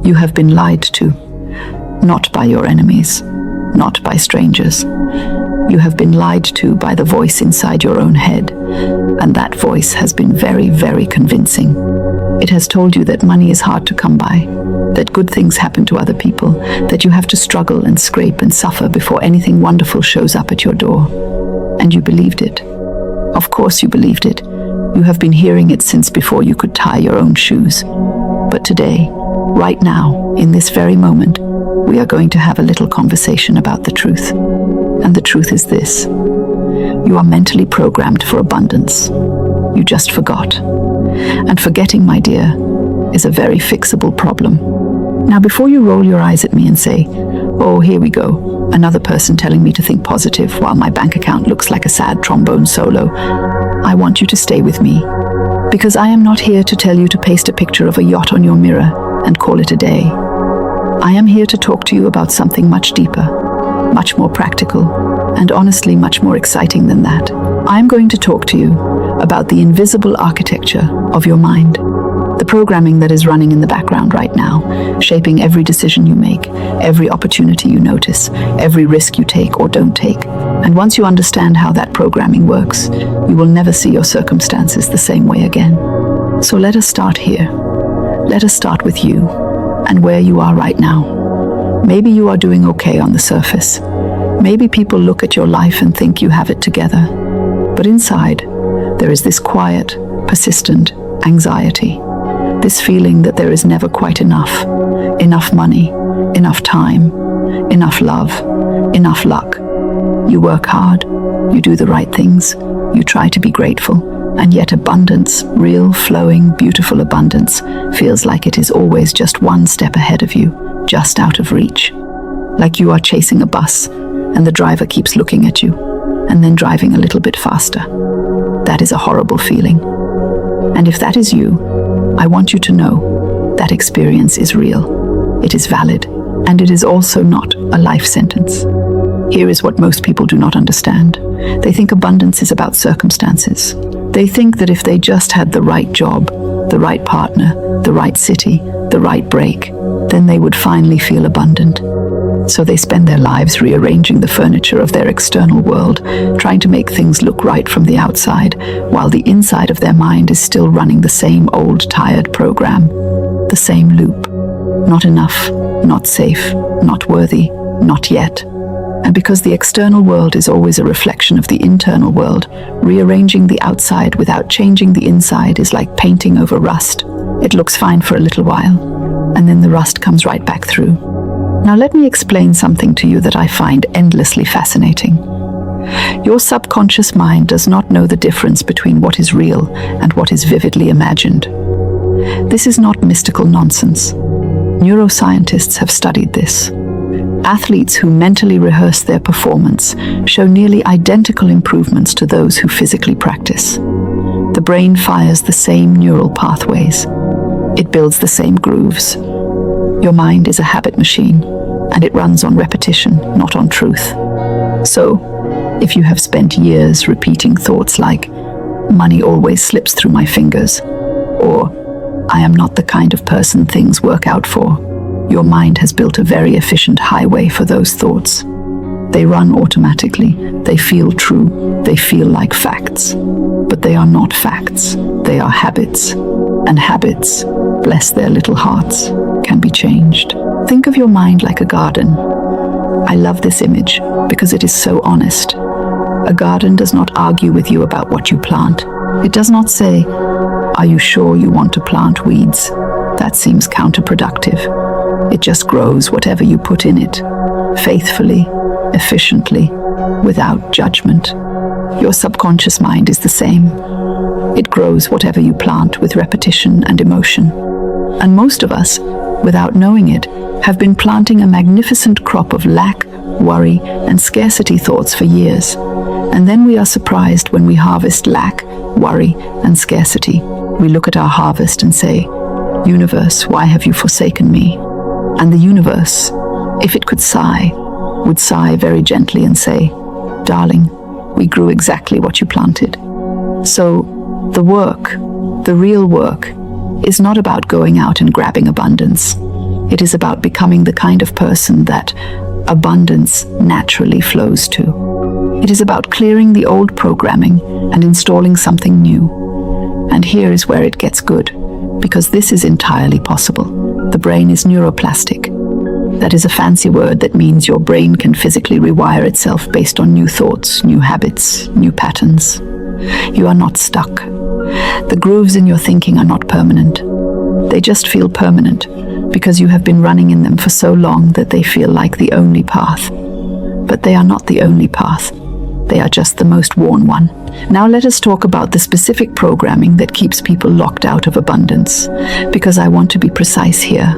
You have been lied to, not by your enemies, not by strangers. You have been lied to by the voice inside your own head, and that voice has been very, very convincing. It has told you that money is hard to come by, that good things happen to other people, that you have to struggle and scrape and suffer before anything wonderful shows up at your door. And you believed it. Of course you believed it. You have been hearing it since before you could tie your own shoes. But today, right now, in this very moment, we are going to have a little conversation about the truth. And the truth is this: you are mentally programmed for abundance. You just forgot. And forgetting, my dear, is a very fixable problem. Now, before you roll your eyes at me and say, "Oh, here we go, another person telling me to think positive while my bank account looks like a sad trombone solo," I want you to stay with me. Because I am not here to tell you to paste a picture of a yacht on your mirror and call it a day. I am here to talk to you about something much deeper, much more practical, and honestly much more exciting than that. I am going to talk to you about the invisible architecture of your mind, the programming that is running in the background right now, shaping every decision you make, every opportunity you notice, every risk you take or don't take. And once you understand how that programming works, you will never see your circumstances the same way again. So let us start here. Let us start with you and where you are right now. Maybe you are doing okay on the surface. Maybe people look at your life and think you have it together. But inside, there is this quiet, persistent anxiety. This feeling that there is never quite enough. Enough money, enough time, enough love, enough luck. You work hard, you do the right things, you try to be grateful, and yet abundance, real, flowing, beautiful abundance, feels like it is always just one step ahead of you, just out of reach. Like you are chasing a bus, and the driver keeps looking at you, and then driving a little bit faster. That is a horrible feeling. And if that is you, I want you to know that experience is real, it is valid, and it is also not a life sentence. Here is what most people do not understand. They think abundance is about circumstances. They think that if they just had the right job, the right partner, the right city, the right break, then they would finally feel abundant. So they spend their lives rearranging the furniture of their external world, trying to make things look right from the outside, while the inside of their mind is still running the same old tired program, the same loop. Not enough, not safe, not worthy, not yet. And because the external world is always a reflection of the internal world, rearranging the outside without changing the inside is like painting over rust. It looks fine for a little while, and then the rust comes right back through. Now let me explain something to you that I find endlessly fascinating. Your subconscious mind does not know the difference between what is real and what is vividly imagined. This is not mystical nonsense. Neuroscientists have studied this. Athletes who mentally rehearse their performance show nearly identical improvements to those who physically practice. The brain fires the same neural pathways. It builds the same grooves. Your mind is a habit machine, and it runs on repetition, not on truth. So, if you have spent years repeating thoughts like, "Money always slips through my fingers," or "I am not the kind of person things work out for," your mind has built a very efficient highway for those thoughts. They run automatically, they feel true, they feel like facts. But they are not facts, they are habits. And habits, bless their little hearts, can be changed. Think of your mind like a garden. I love this image because it is so honest. A garden does not argue with you about what you plant. It does not say, "Are you sure you want to plant weeds? That seems counterproductive." It just grows whatever you put in it, faithfully, efficiently, without judgment. Your subconscious mind is the same. It grows whatever you plant with repetition and emotion. And most of us, without knowing it, have been planting a magnificent crop of lack, worry, and scarcity thoughts for years. And then we are surprised when we harvest lack, worry, and scarcity. We look at our harvest and say, "Universe, why have you forsaken me?" And the universe, if it could sigh, would sigh very gently and say, "Darling, we grew exactly what you planted." So the work, the real work, is not about going out and grabbing abundance. It is about becoming the kind of person that abundance naturally flows to. It is about clearing the old programming and installing something new. And here is where it gets good, because this is entirely possible. The brain is neuroplastic. That is a fancy word that means your brain can physically rewire itself based on new thoughts, new habits, new patterns. You are not stuck. The grooves in your thinking are not permanent. They just feel permanent because you have been running in them for so long that they feel like the only path. But they are not the only path. They are just the most worn one. Now let us talk about the specific programming that keeps people locked out of abundance, because I want to be precise here.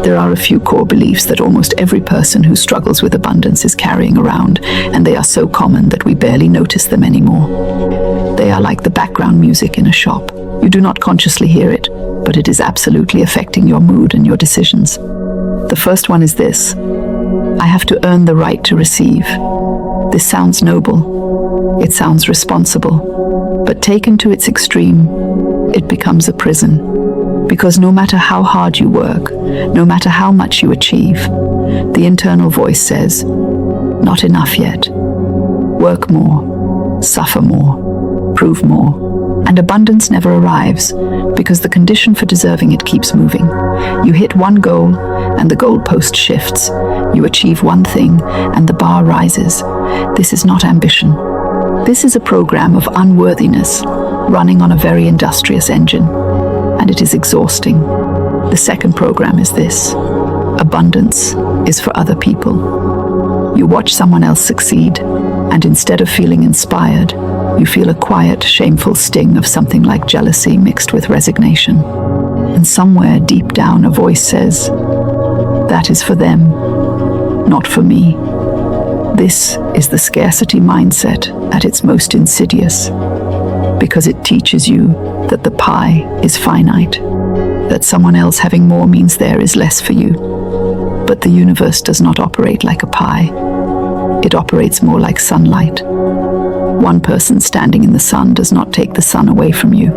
There are a few core beliefs that almost every person who struggles with abundance is carrying around, and they are so common that we barely notice them anymore. They are like the background music in a shop. You do not consciously hear it, but it is absolutely affecting your mood and your decisions. The first one is this: I have to earn the right to receive. This sounds noble. It sounds responsible. But taken to its extreme, it becomes a prison. Because no matter how hard you work, no matter how much you achieve, the internal voice says, not enough yet. Work more, suffer more, prove more. And abundance never arrives, because the condition for deserving it keeps moving. You hit one goal, and the goalpost shifts. You achieve one thing, and the bar rises. This is not ambition. This is a program of unworthiness, running on a very industrious engine, and it is exhausting. The second program is this: abundance is for other people. You watch someone else succeed, and instead of feeling inspired, you feel a quiet, shameful sting of something like jealousy mixed with resignation. And somewhere deep down a voice says, that is for them, not for me. This is the scarcity mindset at its most insidious, because it teaches you that the pie is finite, that someone else having more means there is less for you. But the universe does not operate like a pie. It operates more like sunlight. One person standing in the sun does not take the sun away from you.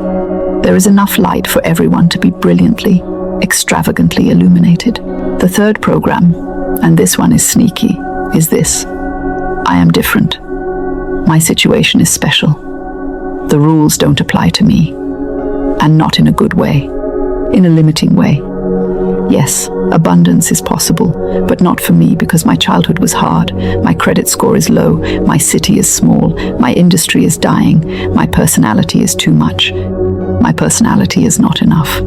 There is enough light for everyone to be brilliantly, extravagantly illuminated. The third program, and this one is sneaky, is this: I am different. My situation is special. The rules don't apply to me, and not in a good way, in a limiting way. Yes, abundance is possible, but not for me, because my childhood was hard, my credit score is low, my city is small, my industry is dying, my personality is too much. My personality is not enough.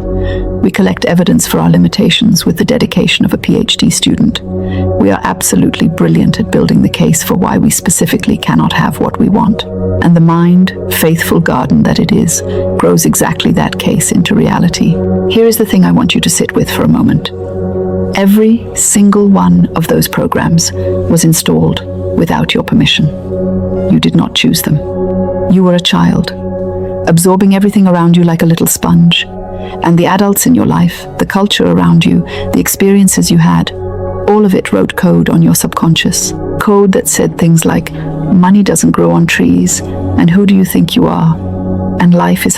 We collect evidence for our limitations with the dedication of a PhD student. We are absolutely brilliant at building the case for why we specifically cannot have what we want. And the mind, faithful garden that it is, grows exactly that case into reality. Here is the thing I want you to sit with for a moment. Every single one of those programs was installed without your permission. You did not choose them. You were a child, absorbing everything around you like a little sponge. And the adults in your life, the culture around you, the experiences you had, all of it wrote code on your subconscious. Code that said things like, money doesn't grow on trees, and who do you think you are? And life is